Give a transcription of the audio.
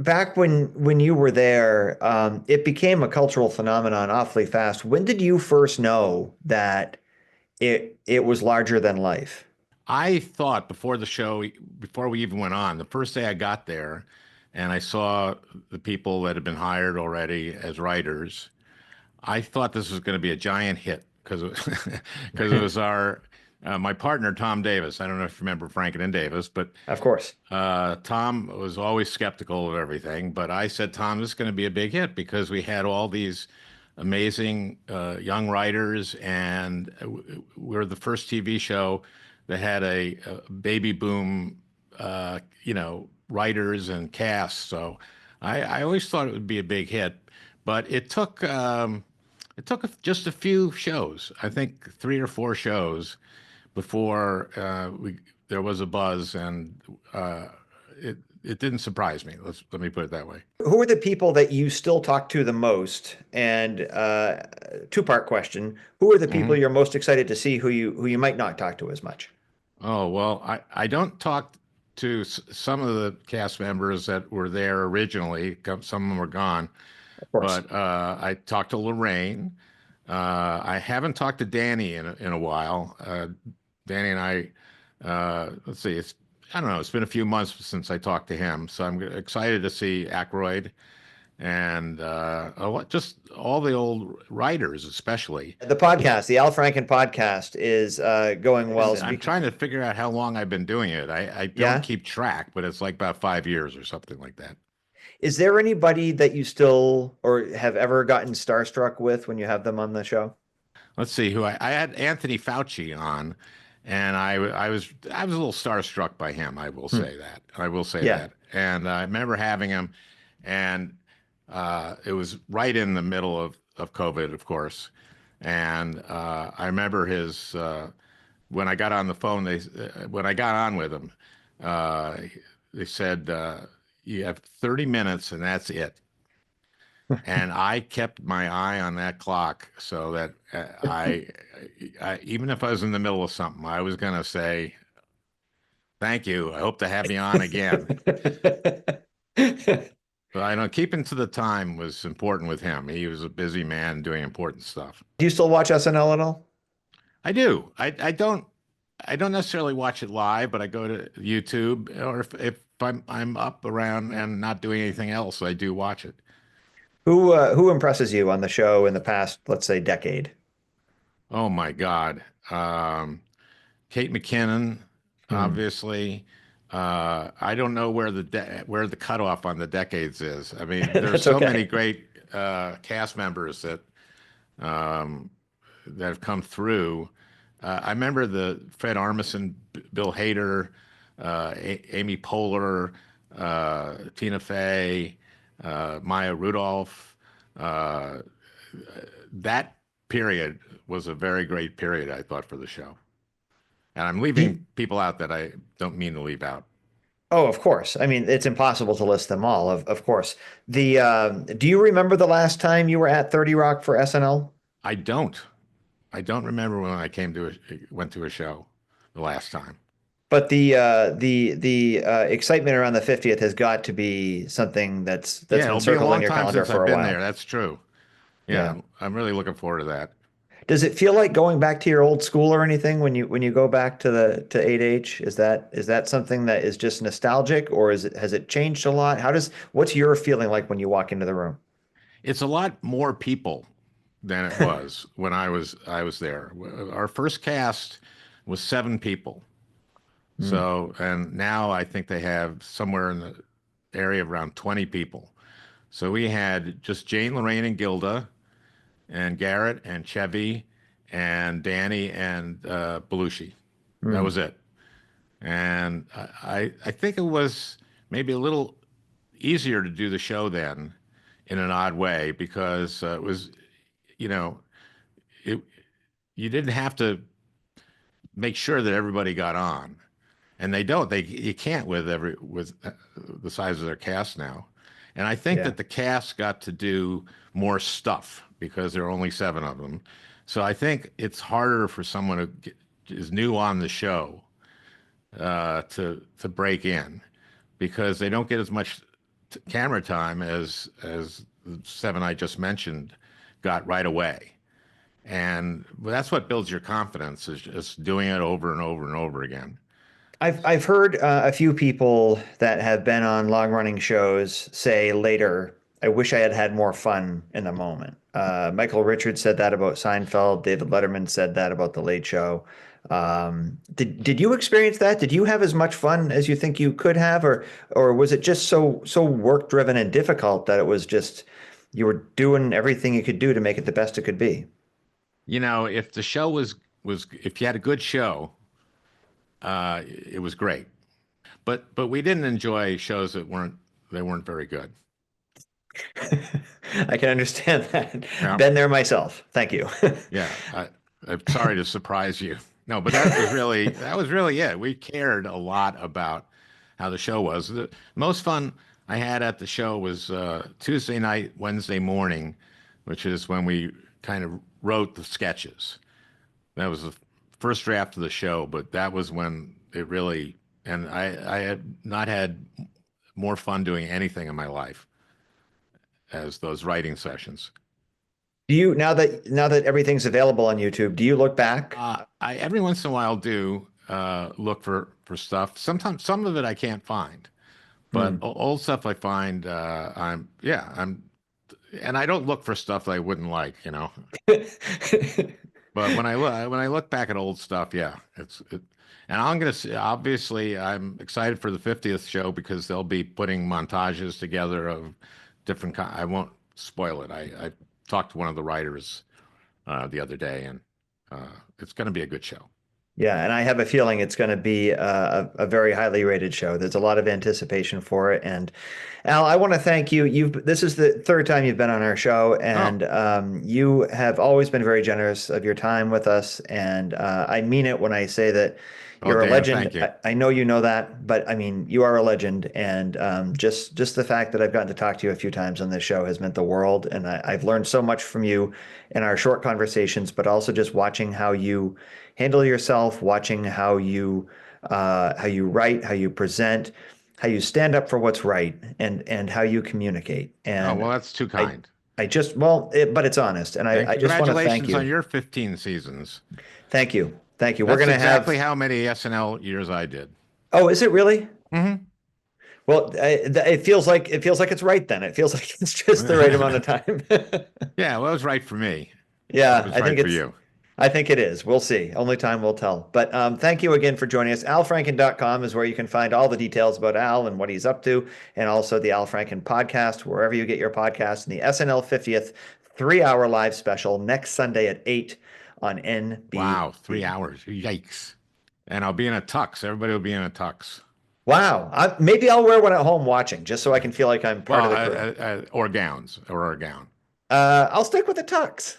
back when you were there, it became a cultural phenomenon awfully fast. When did you first know that it was larger than life? I thought before the show, before we even went on, the first day I got there and I saw the people that had been hired already as writers, I thought this was going to be a giant hit because because it was our my partner Tom Davis. I don't know if you remember Franken and Davis, but Of course. Tom was always skeptical of everything. But I said, Tom, this is going to be a big hit because we had all these amazing young writers, and we're the first TV show that had a baby boom, writers and cast. So I always thought it would be a big hit, but it took just a few shows. I think 3 or 4 shows before there was a buzz, and it didn't surprise me. Let me put it that way. Who are the people that you still talk to the most? And two-part question: who are the people Hmm. you're most excited to see who you might not talk to as much? Oh, well, I don't talk to some of the cast members that were there originally. Some of them are gone, Of course. but I talked to Lorraine. I haven't talked to Danny in a while. Danny and I, let's see, I don't know, it's been a few months since I talked to him, so I'm excited to see Aykroyd and just all the old writers, especially. The podcast, the Al Franken podcast, is going well. And I'm trying to figure out how long I've been doing it. I don't Yeah. keep track, but it's like about 5 years or something like that. Is there anybody that you still or have ever gotten starstruck with when you have them on the show? Let's see who I had Anthony Fauci on, and I was a little starstruck by him. I will Hmm. say that. I will say Yeah. that. And I remember having him, and it was right in the middle of COVID, of course. And I remember his when I got on the phone. When I got on with him, uh, they said you have 30 minutes and that's it. And I kept my eye on that clock so that even if I was in the middle of something, I was going to say, thank you. I hope to have you on again. But I know keeping to the time was important with him. He was a busy man doing important stuff. Do you still watch SNL at all? I do. I don't necessarily watch it live, but I go to YouTube, or if I'm up around and not doing anything else, I do watch it. Who impresses you on the show in the past, let's say, decade? Oh my God. Kate McKinnon, Hmm. obviously. I don't know where the cutoff on the decades is. I mean, there's That's so many okay. great cast members um, that have come through. I remember the Fred Armisen, Bill Hader, Amy Poehler, Tina Fey, Maya Rudolph. Uh, that period was a very great period, I thought, for the show. And I'm Do leaving people out that I don't mean to leave out. Oh, of course. I mean, it's impossible to list them all, of course. Do you remember the last time you were at 30 Rock for SNL? I don't. I don't remember when I went to a show the last time. But the excitement around the 50th has got to be something that's Yeah, been it'll be a circled on long your time calendar since for I've a been there. while. That's true. Yeah, Yeah. I'm really looking forward to that. Does it feel like going back to your old school or anything when you go back to 8H? Is that something that is just nostalgic, or has it changed a lot? What's your feeling like when you walk into the room? It's a lot more people than it was when I was there. Our first cast was 7 people. Hmm. So, and now I think they have somewhere in the area of around 20 people. So we had just Jane, Lorraine, and Gilda, and Garrett, and Chevy, and Danny, and Belushi. That Hmm. was it. And I think it was maybe a little easier to do the show then in an odd way because it was, you know, it, you didn't have to make sure that everybody got on. And they don't. You can't with the size of their cast now. And I think Yeah. that the cast got to do more stuff because there are only 7 of them. So I think it's harder for someone who is new on the show to break in because they don't get as much camera time as the seven I just mentioned got right away. And that's what builds your confidence is just doing it over and over and over again. I've heard a few people that have been on long running shows say later, I wish I had had more fun in the moment. Michael Richards said that about Seinfeld. David Letterman said that about The Late Show. Did you experience that? Did you have as much fun as you think you could have, or was it just so work driven and difficult that it was just you were doing everything you could do to make it the best it could be? You know, if the show was if you had a good show, it was great. But we didn't enjoy shows that weren't very good. I can understand that. Yeah. Been there myself. Thank you. Yeah, I'm sorry to surprise you. No, but that was really it. We cared a lot about how the show was. The most fun I had at the show was Tuesday night, Wednesday morning, which is when we kind of wrote the sketches. That was the first draft of the show, but that was when it really, and I had not had more fun doing anything in my life as those writing sessions. Do you now that everything's available on YouTube, do you look back? I every once in a while do look for stuff. Sometimes some of it I can't find, but Hmm. old stuff I find, and I don't look for stuff that I wouldn't like, you know. But when I look back at old stuff, yeah, and I'm gonna see, obviously I'm excited for the 50th show because they'll be putting montages together of different kind. I won't spoil it. I talked to one of the writers the other day, and it's going to be a good show. Yeah, and I have a feeling it's going to be a very highly rated show. There's a lot of anticipation for it. And Al, I want to thank you. This is the third time you've been on our show, Oh, and you have always been very generous of your time with us. And I mean it when I say that oh, you're a Dan, legend. thank you. I know you know that, but I mean you are a legend. And just the fact that I've gotten to talk to you a few times on this show has meant the world. And I've learned so much from you in our short conversations, but also just watching how you handle yourself, watching how you write, how you present, how you stand up for what's right, and how you communicate. Oh, And well, that's too I kind. I just well, but it's honest, and And I just want to thank congratulations on you. your 15 seasons. Thank you. Thank you. We're That's gonna exactly have. how many SNL years I did. Oh, is it really? Hmm. Well, it feels like it's right then. It feels like it's just the right amount of time. Yeah, well, it was right for me. It Yeah, was right for you. I think it is. We'll see. Only time will tell. But thank you again for joining us. AlFranken.com is where you can find all the details about Al and what he's up to, and also the Al Franken podcast, wherever you get your podcasts, and the SNL 50th 3 hour live special next Sunday at 8 on Wow, three NBC. hours. Yikes. And I'll be in a tux. Everybody will be in a tux. Wow. Maybe I'll wear one at home watching, just so I can feel like I'm part Well, of the crew. or gowns or a gown. I'll stick with the tux.